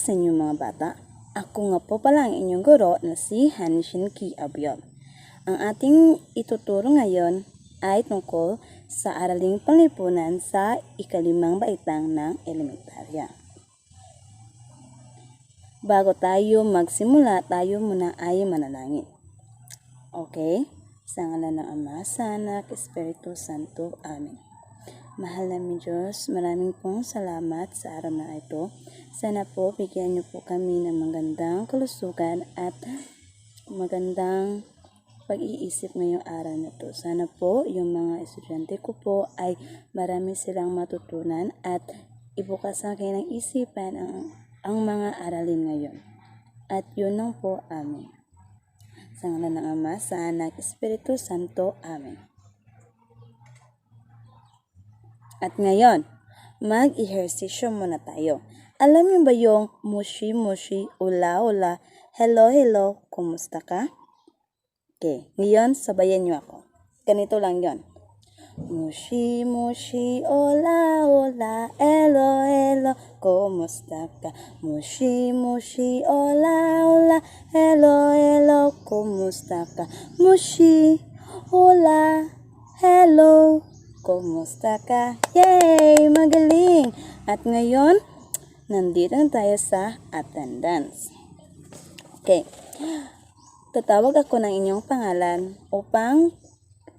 sa inyo mga bata. Ako nga po pala ang inyong guro na si Hanishin Ki Abyod. Ang ating ituturo ngayon ay tungkol sa araling panglipunan sa ikalimang baitang ng elementarya. Bago tayo magsimula, tayo muna ay manalangin. Okay? Sa ngalan ng Ama, sa Anak, Espiritu Santo. Amen. Mahal namin Diyos, maraming pong salamat sa araw na ito. Sana po bigyan niyo po kami ng magandang kalusugan at magandang pag-iisip ngayong araw na ito. Sana po yung mga estudyante ko po ay marami silang matutunan at ibukas ang kanilang isipan ang mga aralin ngayon. At yun lang po, Amen. Sa ngalan ng Ama, sa Anak, Espiritu Santo. Amen. At ngayon, mag-ehersisyo muna tayo. Alam niyo ba yung mushi mushi, ula ula, hello hello, kumusta ka? Okay, ngayon sabayan niyo ako. Ganito lang yon. Mushi mushi, ula ula, hello hello, kumusta ka? Mushi mushi, ula ula, hello hello, kumusta ka? Mushi, ula, hello, kumusta ka? Yay! Magaling! At ngayon, nandito na tayo sa attendance. Okay. Tatawag ako ng inyong pangalan upang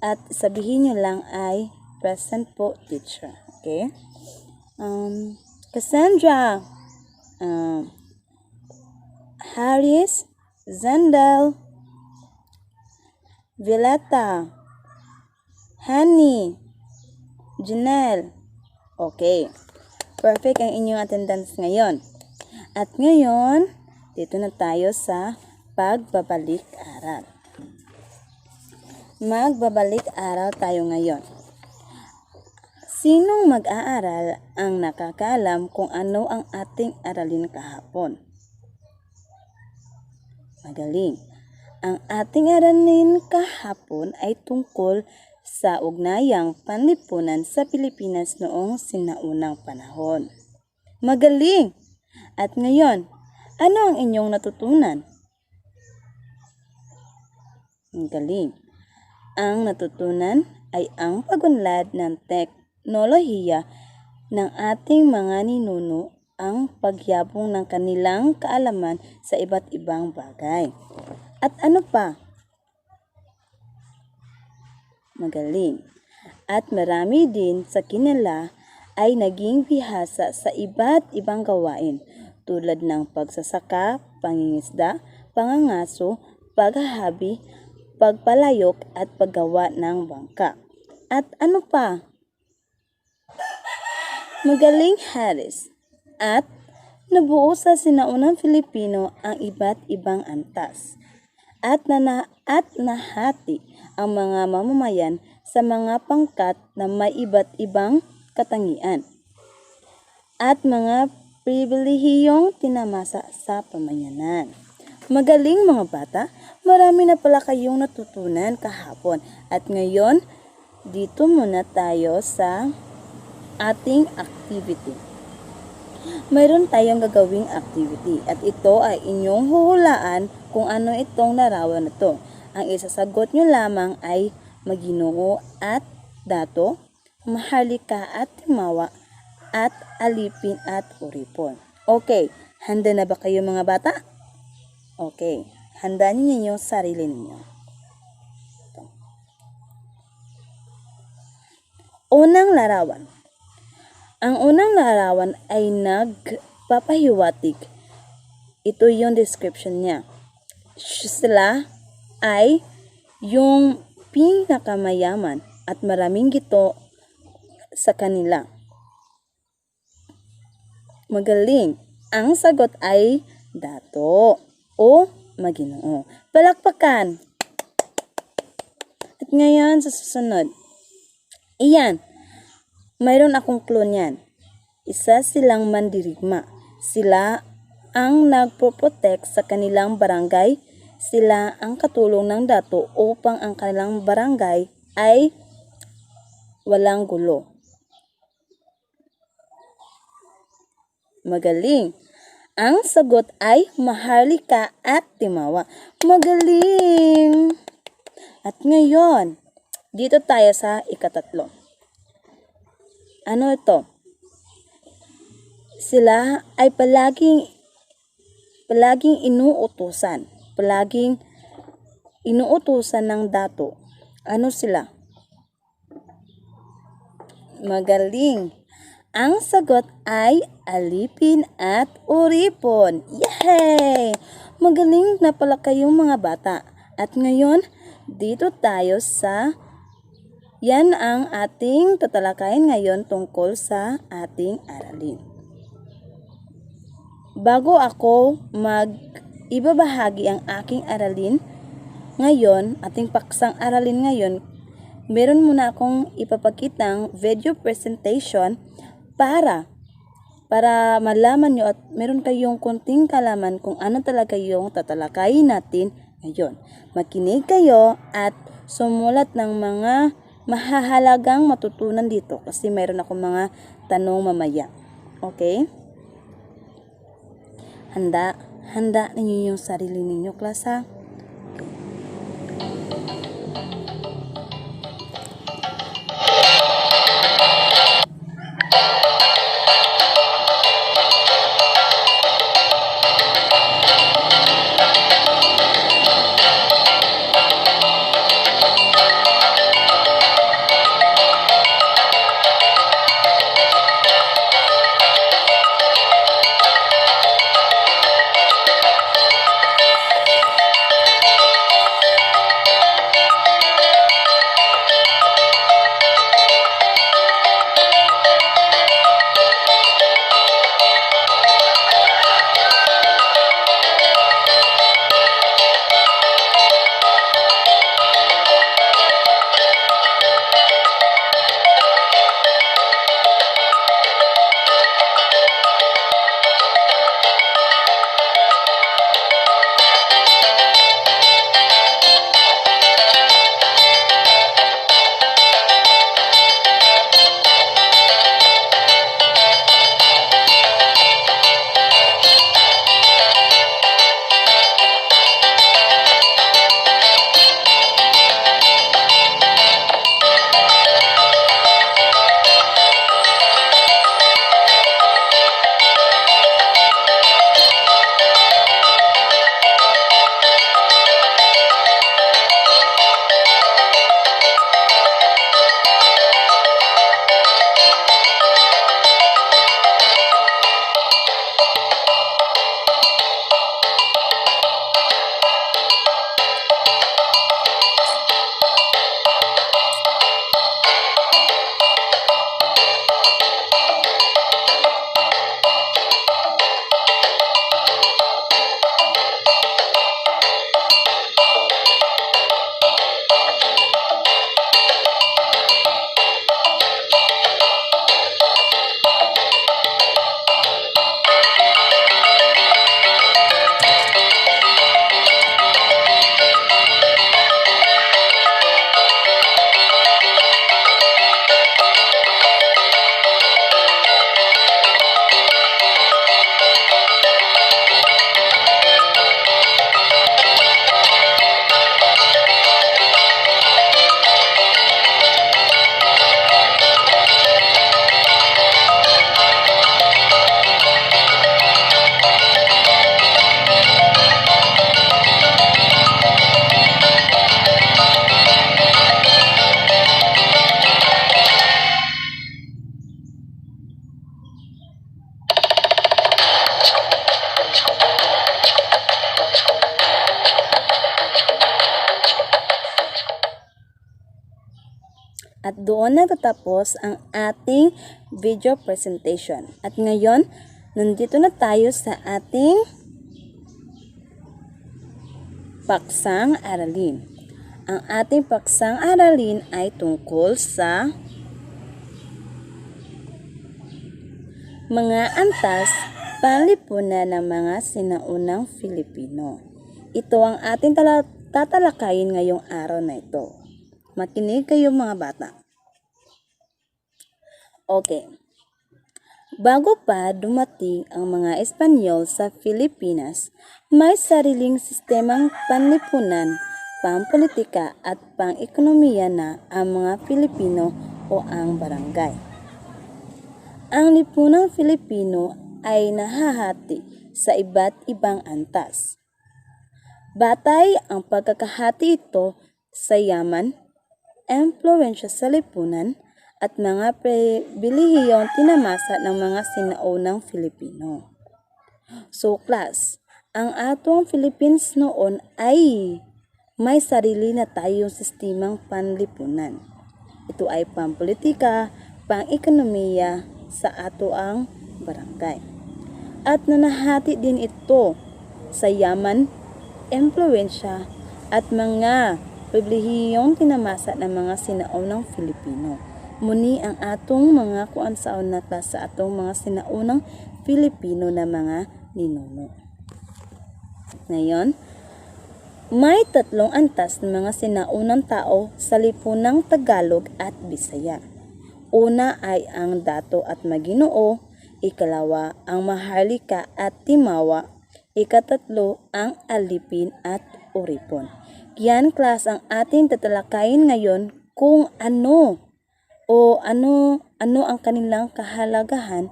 at sabihin nyo lang ay present po, teacher. Okay? Cassandra, Harris, Zendel, Violeta, Honey, Janelle. Okay. Perfect ang inyong attendance ngayon. At ngayon, dito na tayo sa pagbabalik-aral. Magbabalik-aral tayo ngayon. Sinong mag-aaral ang nakakaalam kung ano ang ating aralin kahapon? Magaling. Ang ating aralin kahapon ay tungkol sa ugnayang panlipunan sa Pilipinas noong sinaunang panahon. Magaling! At ngayon, ano ang inyong natutunan? Magaling! Ang natutunan ay ang pagunlad ng teknolohiya ng ating mga ninuno, ang pagyabong ng kanilang kaalaman sa iba't ibang bagay. At ano pa? Magaling. At marami din sa kanila ay naging bihasa sa iba't ibang gawain tulad ng pagsasaka, pangingisda, pangangaso, paghahabi, pagpalayok at paggawa ng bangka. At ano pa? Magaling, Harris. At nabuo sa sinaunang Filipino ang iba't ibang antas. At nahati ang mga mamamayan sa mga pangkat na may iba't ibang katangian at mga pribilehiyong tinamasa sa pamayanan. Magaling mga bata, marami na pala kayong natutunan kahapon. At ngayon, dito muna tayo sa ating activity. Mayroon tayong gagawing activity at ito ay inyong huhulaan kung ano itong larawan na to. Ang isasagot nyo lamang ay Maginoo at Dato, Maharlika at Timawa, at Alipin at Uripon. Okay, handa na ba kayo mga bata? Okay, handaan niyo yung sarili ninyo. Unang larawan. Ang unang larawan ay nagpapahiwatig. Ito yung description niya. Sila ay yung pinakamayaman at maraming gito sa kanila. Magaling. Ang sagot ay Dato o Maginoo. Palakpakan. At ngayon sa susunod. Iyan. Mayroon akong clue niyan. Isa silang mandirigma. Sila ang nagpo-protect sa kanilang barangay. Sila ang katulong ng dato upang ang kanilang barangay ay walang gulo. Magaling. Ang sagot ay Maharlika at Timawa. Magaling! At ngayon, dito tayo sa ikatatlo. Ano ito? Sila ay palaging inuutusan. Palaging inuutusan ng dato. Ano sila? Magaling! Ang sagot ay alipin at uripon. Yay! Magaling na pala kayong mga bata. At ngayon, dito tayo sa yan ang ating tatalakayin ngayon tungkol sa ating aralin. Bago ako ibabahagi ang aking aralin ngayon, ating paksang aralin ngayon, meron muna akong ipapakitang video presentation para malaman nyo at meron kayong konting kalaman kung ano talaga yung tatalakayin natin ngayon. Makinig kayo at sumulat ng mga mahahalagang matutunan dito kasi meron akong mga tanong mamaya. Okay? Handa ninyo yung sarili ninyo, class, ha? At doon natatapos ang ating video presentation. At ngayon, nandito na tayo sa ating paksang aralin. Ang ating paksang aralin ay tungkol sa mga antas panlipunan ng mga sinaunang Filipino. Ito ang ating tatalakayin ngayong araw na ito. Makinig kayo mga bata. Okay. Bago pa dumating ang mga Espanyol sa Pilipinas, may sariling sistemang panlipunan, pampolitika at pang-ekonomiya na ang mga Pilipino o ang barangay. Ang lipunang Filipino ay nahahati sa iba't ibang antas. Batay ang pagkakahati ito sa yaman, impluwensya sa lipunan, at mga pribilehiyong tinamasa ng mga sinaunang Filipino. So class, ang atong Philippines noon ay may sarili na tayong sistemang panlipunan. Ito ay pampolitika, pang-ekonomiya sa ato ang barangay. At nanahati din ito sa yaman, impluwensya at mga pribilehiyong tinamasa ng mga sinaunang Filipino. Muni ang atong mga kuansaon na sa atong mga sinaunang Filipino na mga ninuno. Ngayon, may tatlong antas ng mga sinaunang tao sa lipunang Tagalog at Bisaya. Una ay ang dato at maginoo, ikalawa ang maharlika at timawa, ikatatlo ang alipin at uripon. Yan class ang ating tatalakayin ngayon kung ano ang kanilang kahalagahan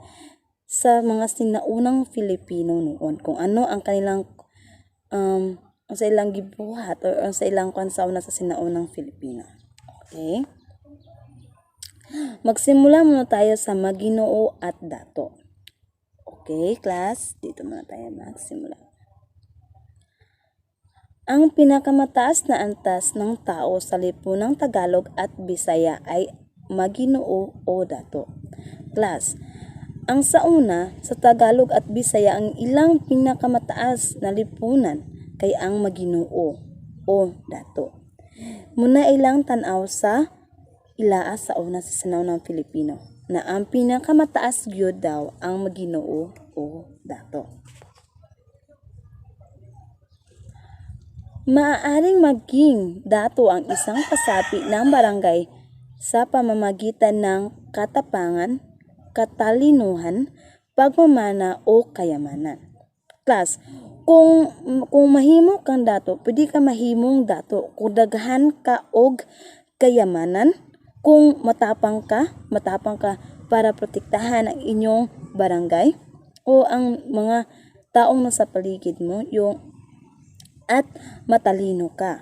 sa mga sinaunang Filipino noon. Kung ano ang kanilang sa ilang gibuhat o sa ilang konsauna sa sinaunang Filipino. Okay? Magsimula muna tayo sa maginoo at dato. Okay, class? Dito muna tayo magsimula. Ang pinakamataas na antas ng tao sa lipunang Tagalog at Bisaya ay maginoo o dato. Class, ang sauna sa Tagalog at Bisaya ang ilang pinakamataas na lipunan kay ang maginoo o dato. Muna ilang tanaw sa ilaa sa una sa sinaunang Filipino na ang pinakamataas gyud daw ang maginoo o dato. Maaaring maging dato ang isang kasapi ng barangay sa pamamagitan ng katapangan, katalinuhan, pagmamana o kayamanan. Class, kung mahimo kang dato, pwede ka mahimong dato kung daghan ka og kayamanan. Kung matapang ka para protektahan ang inyong barangay o ang mga taong nasa paligid mo, at matalino ka.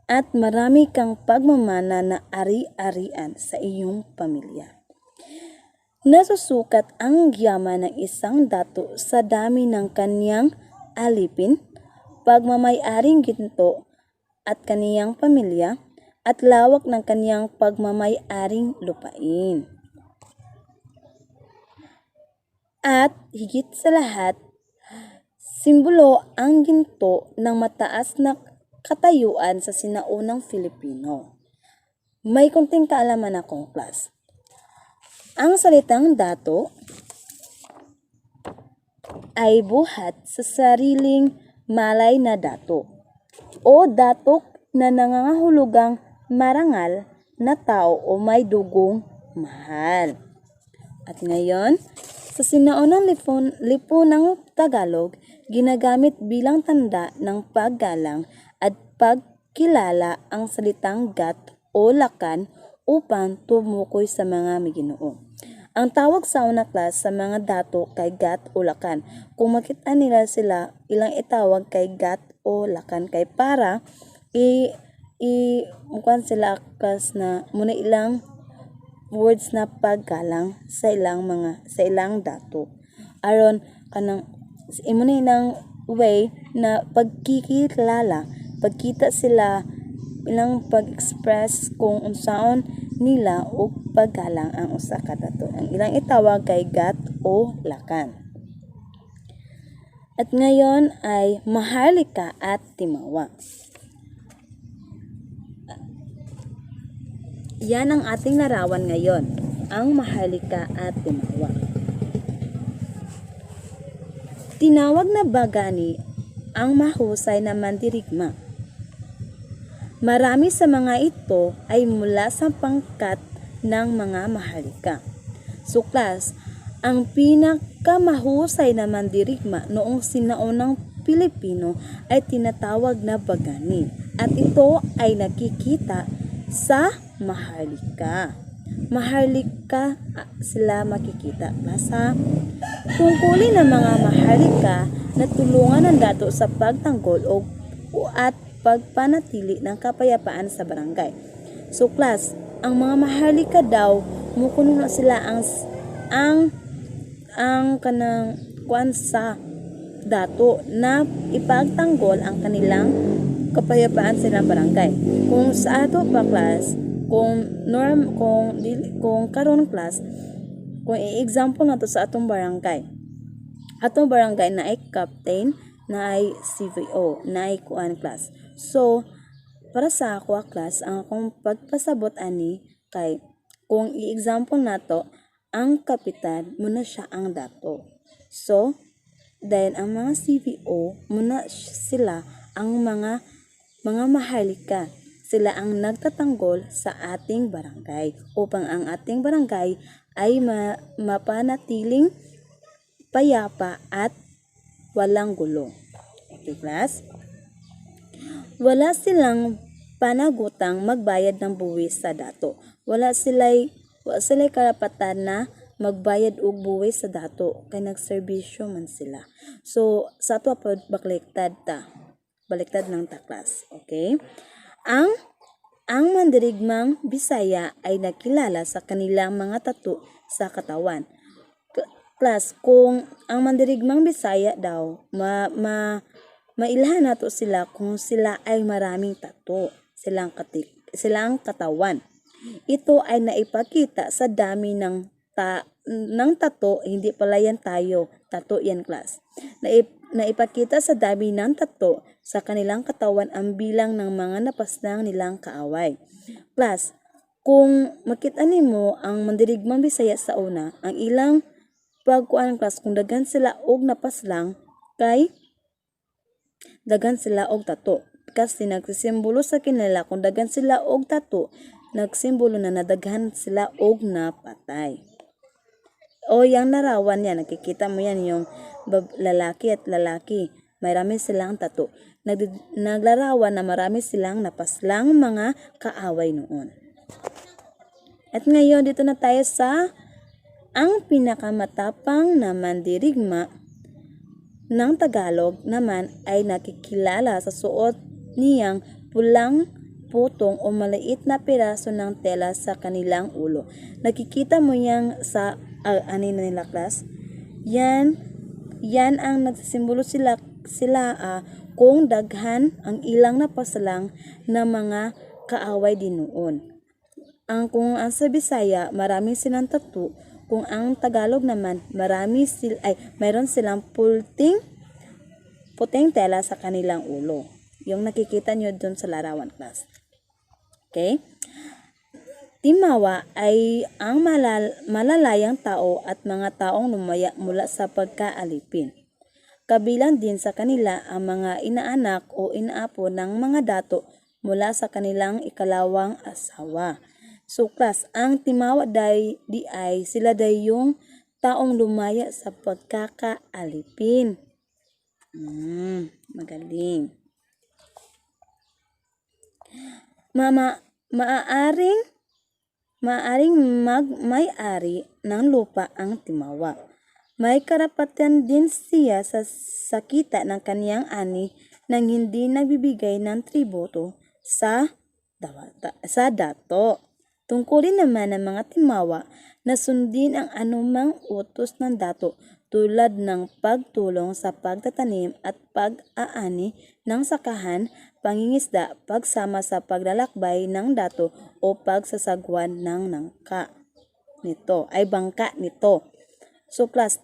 At marami kang pagmamana na ari-arian sa iyong pamilya. Nasusukat ang yaman ng isang dato sa dami ng kanyang alipin, pagmamay-aring ginto at kaniyang pamilya, at lawak ng kanyang pagmamay-aring lupain. At higit sa lahat, simbolo ang ginto ng mataas na katayuan sa sinaunang Filipino. May konting kaalaman akong class. Ang salitang dato ay buhat sa sariling malay na dato o datok na nangangahulugang marangal na tao o may dugong mahal. At ngayon, sa sinaunang lipunang Tagalog, ginagamit bilang tanda ng paggalang at pagkilala ang salitang gat o lakan upang tumukoy sa mga maginoo. Ang tawag sa una class sa mga dato kay gat o lakan. Kung makita nila sila, ilang itawag kay gat o lakan kay para mukan sila kas na muna ilang words na paggalang sa ilang dato. Aron kanang imo na ilang way na pagkikilala, pagkita sila ilang pag-express kung unsaon nila o paggalang ang usa ka dato. Ang ilang itawag kay gat o lakan. At ngayon ay maharlika at timawa. Yan ang ating larawan ngayon, ang maharlika at timawa. Tinawag na bagani ang mahusay na mandirigma. Marami sa mga ito ay mula sa pangkat ng mga maharlika. So class, Ang pinakamahusay na mandirigma noong sinaunang Pilipino ay tinatawag na Bagani at ito ay nakikita sa Maharlika. Maharlika sila makikita. Nasa tungkulin ng mga Maharlika na tulungan ng dato sa pagtanggol at pagpanatili ng kapayapaan sa barangay. So class, ang mga Maharlika daw mukuno na sila ang kanang kuan sa dato na ipagtanggol ang kanilang kapayapaan sa ilang barangay. Kung sa ato pa class, kung karon class, kung i-example nato sa atong barangay na ay captain, na ay CVO, na ay kuan class. So para sa ako class, ang akong pagpasabot ani kay kung i-example nato ang kapitan muna siya ang dato. So dahil ang mga CVO muna sila ang mga Maharlika. Sila ang nagtatanggol sa ating barangay upang ang ating barangay ay mapanatiling payapa at walang gulo. Okay class? Wala silang panagutang magbayad ng buwis sa dato. Wala sila'y karapatan na magbayad og buwis sa dato kay nagserbisyo man sila. So sa ato pa baliktad ng taklas. Okay? Ang mandirigmang Bisaya ay nakilala sa kanilang mga tattoo sa katawan. Class, kung ang mandirigmang Bisaya daw mailhan nato sila kung sila ay maraming tattoo silang katawan. Ito ay naipakita sa dami ng tattoo, hindi pala yan tattoo yan class. Naipakita sa dami ng tattoo sa kanilang katawan ang bilang ng mga napaslang nilang kaaway. Class, kung makita nimo ang mandirigmang Bisaya sa una, ang ilang pagkuan class, kung dagan sila og napaslang kay dagan sila og tattoo. Kasi nagsisimbolo sa kinila kung dagan sila og tattoo, nagsimbolo na nadaghan sila og napatay. O yung larawan yan, nakikita mo yan yung lalaki at lalaki, marami silang tattoo. Naglarawan na marami silang napaslang mga kaaway noon. At ngayon dito na tayo sa ang pinakamatapang na mandirigma ng Tagalog naman ay nakikilala sa suot niyang pulang putong o maliit na piraso ng tela sa kanilang ulo. Nakikita mo yang sa nila class? Yan ang nagsisimbolo sila kung daghan ang ilang napasalang na mga kaaway din noon. Kung ang sa Bisaya, marami silang tattoo. Kung ang Tagalog naman, mayroon silang puting tela sa kanilang ulo. Yung nakikita nyo dun sa larawan class. Okay? Timawa ay ang malalayang tao at mga taong lumaya mula sa pagkaalipin. Kabilang din sa kanila ang mga inaanak o inaapo ng mga dato mula sa kanilang ikalawang asawa. So class, ang timawa di ay sila day yung taong lumaya sa pagkakaalipin. Magaling. Maaaring may-ari ng lupa ang timawa. May karapatan din siya sa kita ng kaniyang ani nang hindi nagbibigay ng tributo sa dato. Tungkulin naman ng mga timawa na sundin ang anumang utos ng dato tulad ng pagtulong sa pagtatanim at pag-aani ng sakahan, pangingisda, pagsama sa paglalakbay ng dato o pagsasagwan ng bangka nito. So class,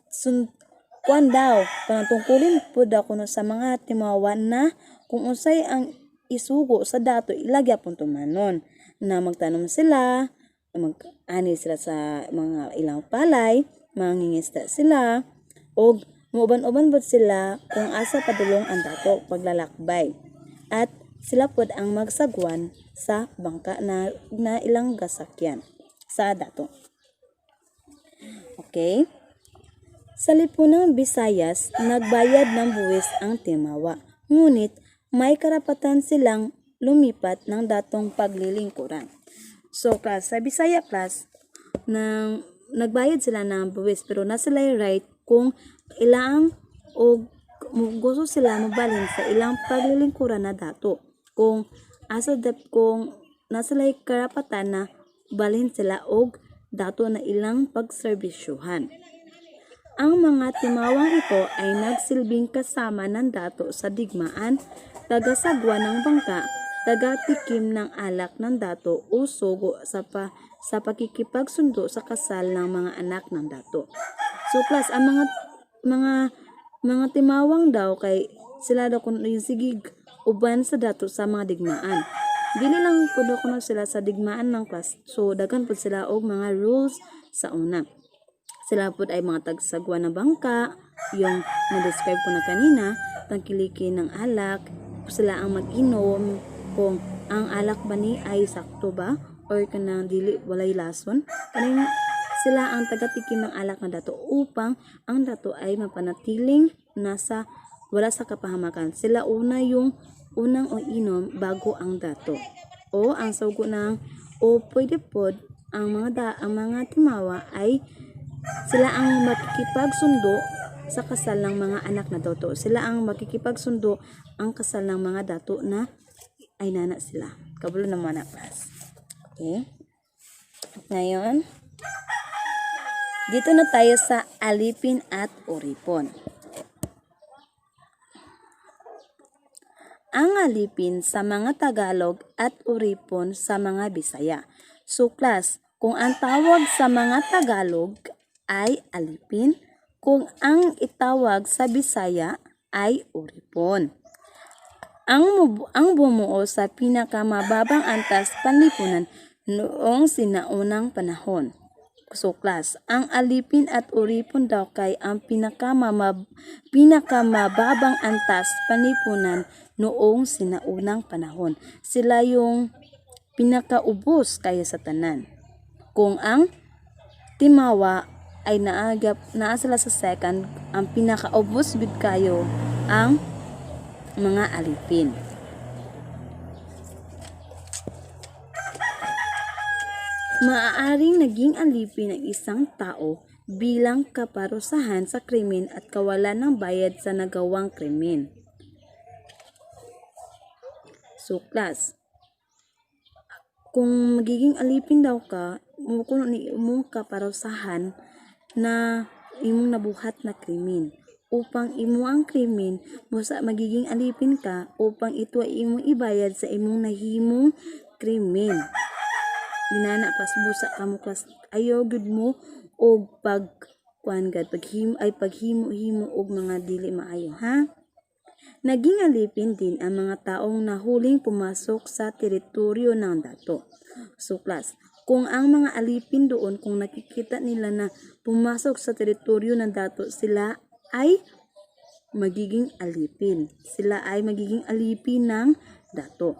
tungkulin po daw kuno sa mga timawa na kung unsay ang isugo sa dato ilagya pong tumanon na magtanom sila, mag-ani sila sa mga ilang palay, mangingisda sila, o muuban-uban po sila kung asa padulong ang dato paglalakbay. At sila po ang magsagwan sa bangka na ilang gasakyan sa dato. Okay? Sa lipunang Visayas, nagbayad ng buwis ang Timawa, ngunit may karapatan silang lumipat ng datong paglilingkuran. So class, sa Bisaya class, nagbayad sila ng buwis pero nasa right kung ilang o gusto sila mabalhin sa ilang paglilingkuran na dato. Kung nasa karapatan na balhin sila og dato na ilang pagserbisyuhan. Ang mga timawang ito ay nagsilbing kasama ng dato sa digmaan, tagasagwa ng bangka, tagatikim ng alak ng dato o sugo sa pakikipagsundo sa kasal ng mga anak ng dato. So class, ang mga timawang daw kay sila daw kun sigig uban sa dato sa mga digmaan. Dili lang kuno sila sa digmaan ng class. So daghan pud sila og mga rules sa una. Sila po ay mga tagsagwa na bangka, yung na-describe ko na kanina, tangkilikin ng alak, sila ang mag-inom, kung ang alak ba ni ay sakto ba, or kanang dili walay lason, kaning sila ang tagatikim ng alak na dato upang ang dato ay mapanatiling wala sa kapahamakan. Sila yung unang inom bago ang dato. O ang sugo pwede pod ang mga timawa ay sila ang makikipagsundo sa kasal ng mga anak na dato. Sila ang makikipagsundo ang kasal ng mga dato na ay nana sila. Kabulo naman na class. Okay? Ngayon, dito na tayo sa alipin at uripon. Ang alipin sa mga Tagalog at uripon sa mga Bisaya. So class, kung ang tawag sa mga Tagalog ay alipin, kung ang itawag sa Bisaya ay uripon. Ang bumuo sa pinakamababang antas panlipunan noong sinaunang panahon. So class, ang alipin at uripon daw kay ang pinakamababang antas panlipunan noong sinaunang panahon. Sila yung pinakaubos kaya sa tanan. Kung ang timawa ay naa sila sa second, ang pinakaubos gud kayo ang mga alipin. Maaaring naging alipin ang isang tao bilang kaparusahan sa krimen at kawalan ng bayad sa nagawang krimen. So class, kung magiging alipin daw ka, kuno ni imong kaparusahan na imong nabuhat na krimen. Upang imo ang krimen, magiging alipin ka upang ito ay imong ibayad sa imong nahimong krimen. Dinana pasbusa kamo class, ayaw gud mo og paghimo-himo og mga dili maayo, ha? Naging alipin din ang mga taong nahuling pumasok sa teritoryo ng dato. So class, kung ang mga alipin doon, kung nakikita nila na pumasok sa teritoryo ng dato, sila ay magiging alipin. Sila ay magiging alipin ng dato.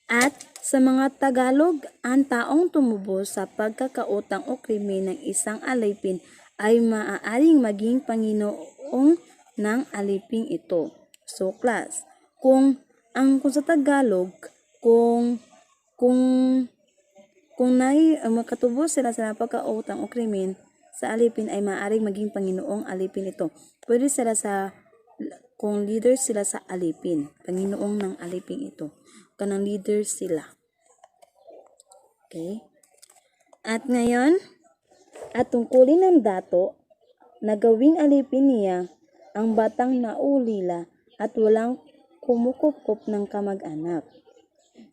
At sa mga Tagalog, ang taong tumubo sa pagkakautang o krimen ng isang alipin ay maaaring maging Panginoong ng aliping ito. So class, kung sa Tagalog, kung makatubo sila sa pagkautang o krimen sa alipin ay maaaring maging Panginoong alipin ito. Pwede sila kung leader sila sa alipin, Panginoong ng alipin ito. Kanang leader sila. Okay? At ngayon, at tungkulin ng dato na gawing alipin niya ang batang naulila at walang kumukup ng kamag-anak.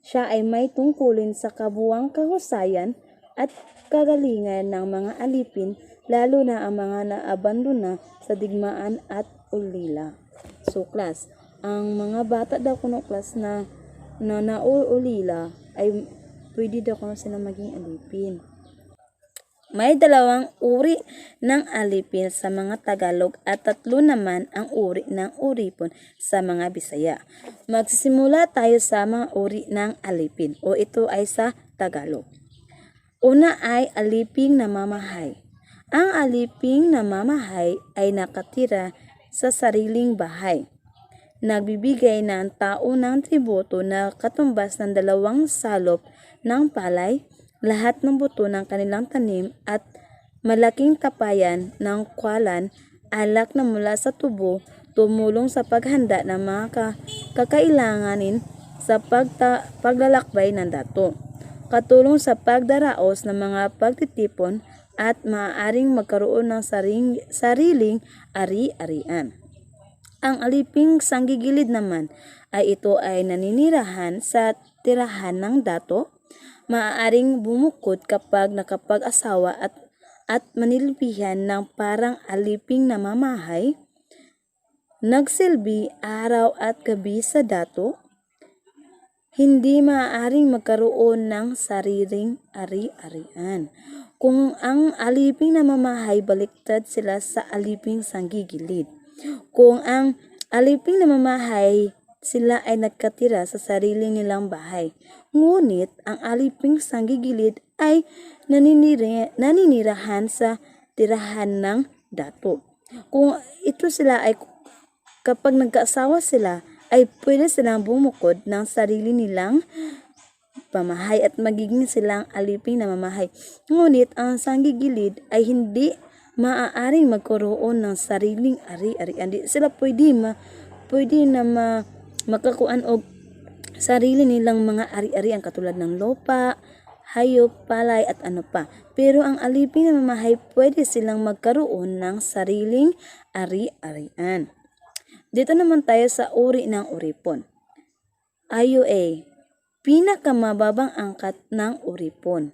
Siya ay may tungkulin sa kabuwang kahusayan at kagalingan ng mga alipin, lalo na ang mga naabandona sa digmaan at ulila. So class, ang mga bata daw kuno class na naulila ay pwede daw kuno sila maging alipin. May 2 uri ng alipin sa mga Tagalog at 3 naman ang uri ng uripon sa mga Bisaya. Magsisimula tayo sa mga uri ng alipin o ito ay sa Tagalog. Una ay aliping namamahay. Ang aliping namamahay ay nakatira sa sariling bahay. Nagbibigay ng tao ng tributo na katumbas ng 2 salop ng palay, lahat ng buto ng kanilang tanim at malaking tapayan ng kwalan, alak na mula sa tubo, tumulong sa paghanda ng mga kakailanganin sa paglalakbay ng dato, katulong sa pagdaraos ng mga pagtitipon at maaaring magkaroon ng sariling ari-arian. Ang aliping sanggigilid naman ay ito ay naninirahan sa tirahan ng dato, maaaring bumukod kapag nakapag-asawa at manilbihan ng parang aliping namamahay, nagsilbi araw at gabi sa dato, hindi maaaring magkaroon ng sariling ari-arian. Kung ang aliping namamahay, baliktad sila sa aliping sanggigilid. Kung ang aliping namamahay, sila ay nagkatira sa sarili nilang bahay. Ngunit ang aliping sanggigilid ay naninirahan sa tirahan ng dato. Kung ito sila ay kapag nagkaasawa sila, ay pwede silang bumukod ng sarili nilang pamahay at magiging silang aliping namamahay. Ngunit ang sanggigilid ay hindi maaaring magkaroon ng sariling ari-arian. Di sila pwede na makakuan og sarili nilang mga ari-arian katulad ng lupa, hayop, palay at ano pa. Pero ang aliping namamahay, pwede silang magkaroon ng sariling ari-arian. Dito naman tayo sa uri ng uripon. IUA, pinakamababang angkat ng uripon.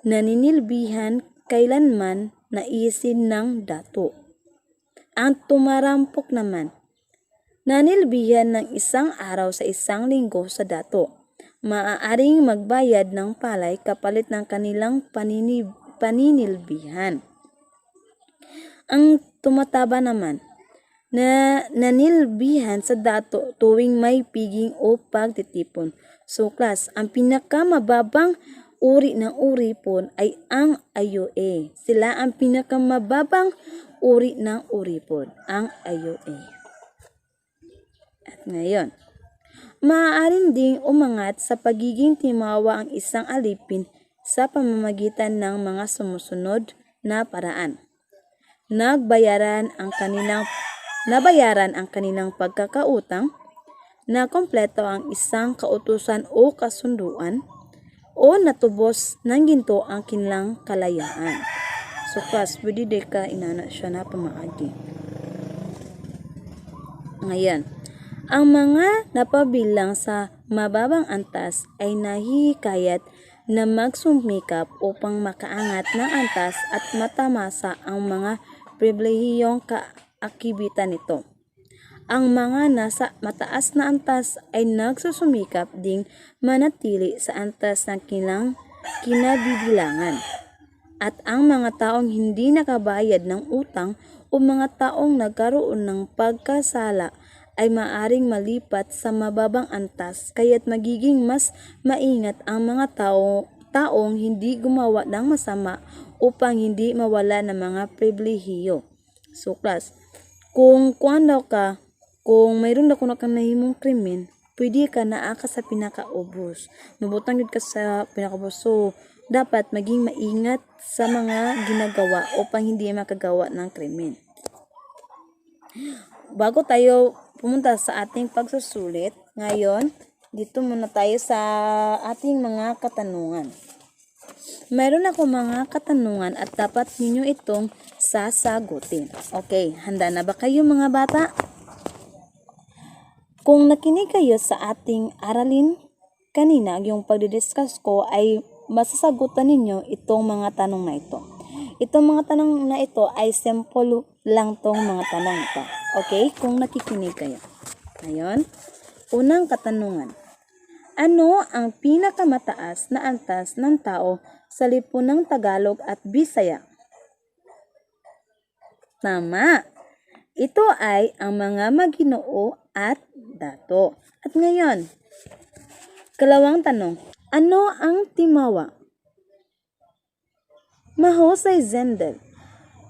Naninilbihan kailanman naisin ng dato. Ang tumarampok naman, nanilbihan ng 1 araw sa 1 linggo sa dato. Maaaring magbayad ng palay kapalit ng kanilang paninilbihan. Ang tumataba naman, na nanilbihan sa dato tuwing may piging o pagtitipon. So class, ang pinakamababang uri ng uripon ay ang IUA. Sila ang pinakamababang uri ng uripon, ang IUA. At ngayon, maaaring ding umangat sa pagiging timawa ang isang alipin sa pamamagitan ng mga sumusunod na paraan. Nabayaran ang kanilang pagkakautang, na kompleto ang isang kautusan o kasunduan, o natubos ng ginto ang kanilang kalayaan. So class, pwede di ka inana siya na pamaagi. Ngayon, ang mga napabilang sa mababang antas ay nahihikayat na magsumikap upang makaangat ng antas at matamasa ang mga pribilehiyong kaakibitan nito. Ang mga nasa mataas na antas ay nagsusumikap ding manatili sa antas ng kinabibilangan. At ang mga taong hindi nakabayad ng utang o mga taong nagkaroon ng pagkasala ay maaring malipat sa mababang antas, kaya't magiging mas maingat ang mga taong hindi gumawa ng masama upang hindi mawala ng mga pribilehiyo. So class, kung mayroon na kang nahimong krimen, pwede ka naa ka sa pinakaubos. Mabutang yun ka sa pinakaubos. So, dapat maging maingat sa mga ginagawa upang hindi makagawa ng krimen. Bago tayo pumunta sa ating pagsusulit, ngayon, dito muna tayo sa ating mga katanungan. Mayroon ako mga katanungan at dapat ninyo itong sasagutin. Okay, handa na ba kayo mga bata? Kung nakinig kayo sa ating aralin kanina, yung pagdidiscuss ko ay masasagutan ninyo itong mga tanong na ito. Itong mga tanong na ito ay simple lang tong mga tanong ito. Okay? Kung nakikinig kayo. Ngayon, unang katanungan. Ano ang pinakamataas na antas ng tao sa lipunang Tagalog at Bisaya? Tama! Ito ay ang mga maginoo at dato. At ngayon, kalawang tanong. Ano ang timawa? Mahusay Zendel.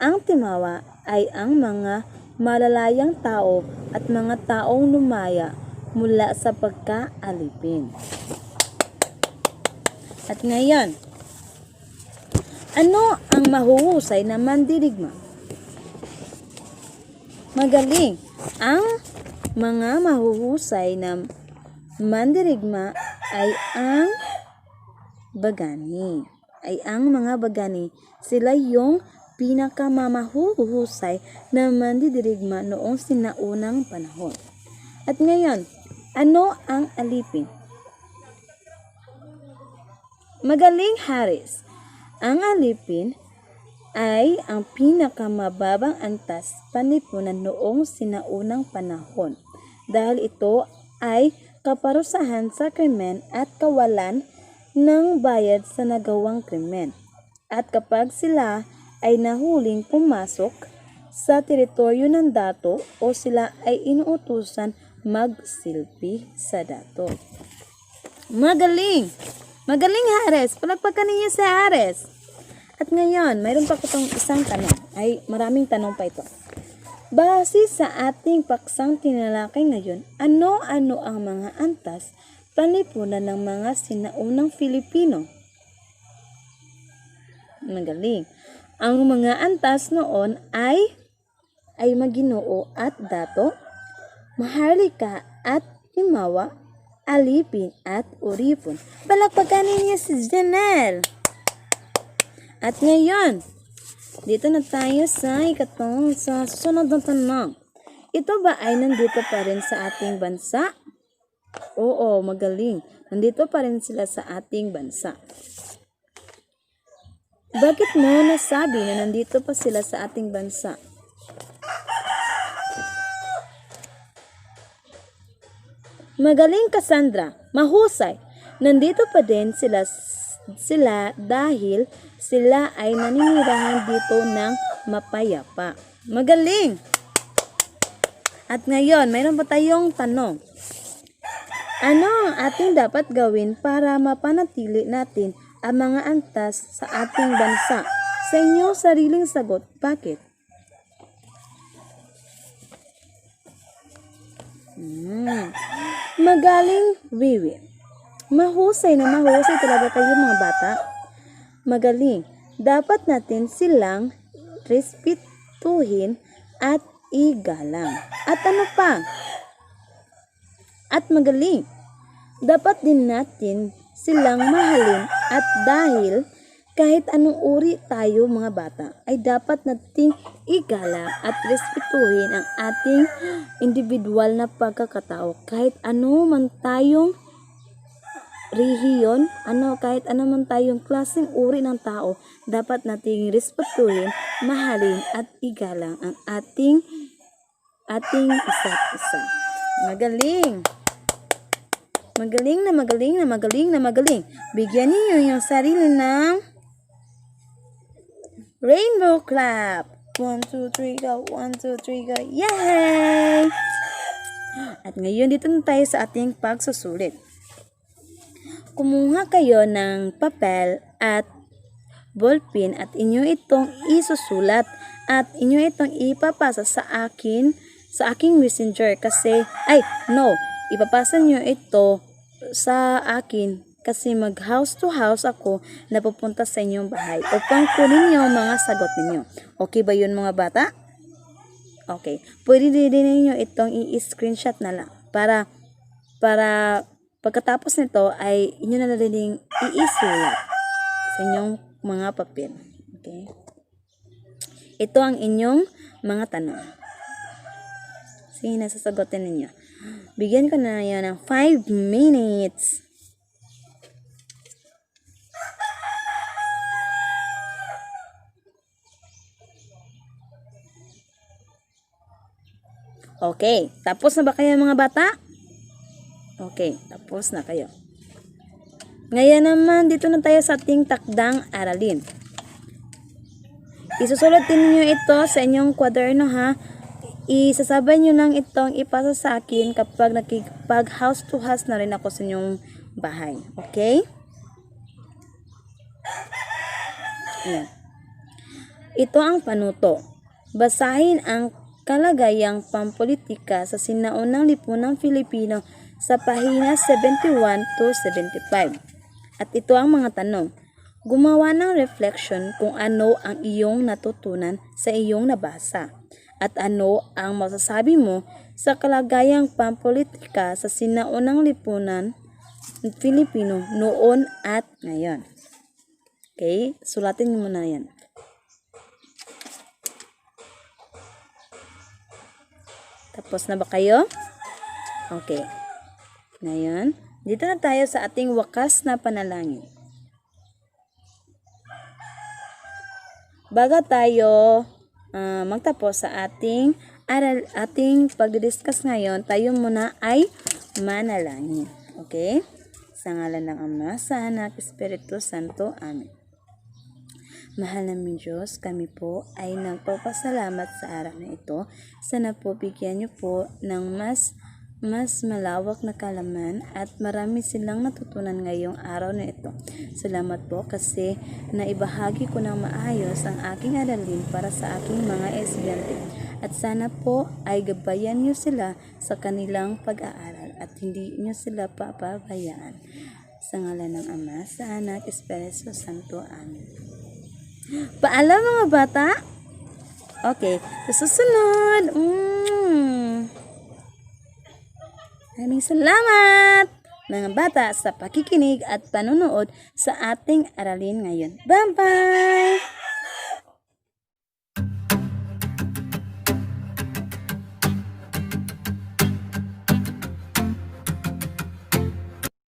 Ang timawa ay ang mga malalayang tao at mga taong lumaya mula sa pagkaalipin. At ngayon, ano ang mahuhusay na mandirigma? Magaling. Ang mga mahuhusay na mandirigma ay ang bagani. Mga bagani. Sila yung pinakamamahuhusay na mandirigma noong sinaunang panahon. At ngayon, ano ang alipin? Magaling, Haris. Ang alipin ay ang pinakamababang antas panlipunan noong sinaunang panahon dahil ito ay kaparusahan sa krimen at kawalan ng bayad sa nagawang krimen. At kapag sila ay nahuling pumasok sa teritoryo ng dato o sila ay inuutusan magsilbi sa dato. Magaling! Magaling, Hares! Palagpagan ninyo si Hares! At ngayon, mayroon pa ko itong isang tanong. Ay, maraming tanong pa ito. Base sa ating paksang tinalakay ngayon, ano-ano ang mga antas panlipunan ng mga sinaunang Filipino? Magaling. Ang mga antas noon ay Maginoo at Dato, Maharlika at Himawa, Alipin at Uripon. Palakpakan ninyo si Janelle! At ngayon, dito na tayo sa susunod na tanong. Ito ba ay nandito pa rin sa ating bansa? Oo, magaling. Nandito pa rin sila sa ating bansa. Bakit mo nasabi na nandito pa sila sa ating bansa? Magaling, Cassandra. Mahusay. Nandito pa din sila dahil sila ay naninirahan dito ng mapayapa. Magaling! At ngayon, mayroon pa tayong tanong. Ano ang ating dapat gawin para mapanatili natin ang mga antas sa ating bansa? Sa inyong sariling sagot, bakit? Magaling, Wiwi. Mahusay talaga kayo mga bata. Magaling. Dapat natin silang respetuhin at igalang. At ano pa? At magaling. Dapat din natin silang mahalin at dahil kahit anong uri tayo mga bata ay dapat nating igalang at respetuhin ang ating individual na pagkakatao. Kahit ano man tayong rehiyon, kahit ano man tayong klaseng uri ng tao, dapat nating respetuhin, mahalin at igalang ang ating isa't isa. Magaling! Magaling na magaling na magaling na magaling. Bigyan niyo yung sarili ng rainbow clap. 1, 2, 3, go. 1, 2, 3, go. Yay! At ngayon, dito na tayo sa ating pagsusulit. Kumuha kayo ng papel at ballpen at inyo itong isusulat at inyo itong ipapasa sa aking messenger kasi, ipapasa nyo ito sa akin kasi mag house to house ako na pupunta sa inyong bahay upang kunin nyo mga sagot ninyo. Okay ba yun mga bata? Okay. Pwede din ninyo itong i-screenshot na lang para pagkatapos nito ay inyo na din i-isulat sa inyong mga papel. Okay? Ito ang inyong mga tanong. Sige, nasasagutin ninyo. Bigyan ko na yan ng 5 minutes. Okay, tapos na ba kayo mga bata? Okay, tapos na kayo. Ngayon naman, dito na tayo sa ating takdang aralin. Isusulat din niyo ito sa inyong kwaderno ha. Isasabay nyo lang itong ipasa sa akin kapag nakipag house to house na rin ako sa inyong bahay. Okay? Ayan. Ito ang panuto. Basahin ang kalagayang pampolitika sa sinaunang lipunang Filipino sa pahina 71 to 75. At ito ang mga tanong. Gumawa ng reflection kung ano ang iyong natutunan sa iyong nabasa. At ano ang masasabi mo sa kalagayang pampolitika sa sinaunang lipunan Filipino noon at ngayon. Okay? Sulatin mo na yan. Tapos na ba kayo? Okay. Ngayon, dito na tayo sa ating wakas na panalangin. Bago tayo magtapos sa ating pagdidiscuss ngayon, tayo muna ay manalangin. Okay? Sa ngalan ng Ama, sa Anak, Espiritu Santo. Amen. Mahal naming Diyos, kami po ay nagpapasalamat sa araw na ito. Sana po bigyan niyo po ng mas malawak na kalaman at marami silang natutunan ngayong araw na ito. Salamat po kasi naibahagi ko ng maayos ang aking aralin para sa aking mga estudyante. At sana po ay gabayan niyo sila sa kanilang pag-aaral at hindi niyo sila papabayaan. Sa ngalan ng Ama, sa Anak, Espiritu Santo. Amen. Paalam mga bata. Okay, susunod. Maraming salamat mga bata sa pakikinig at panunood sa ating aralin ngayon. Bye-bye!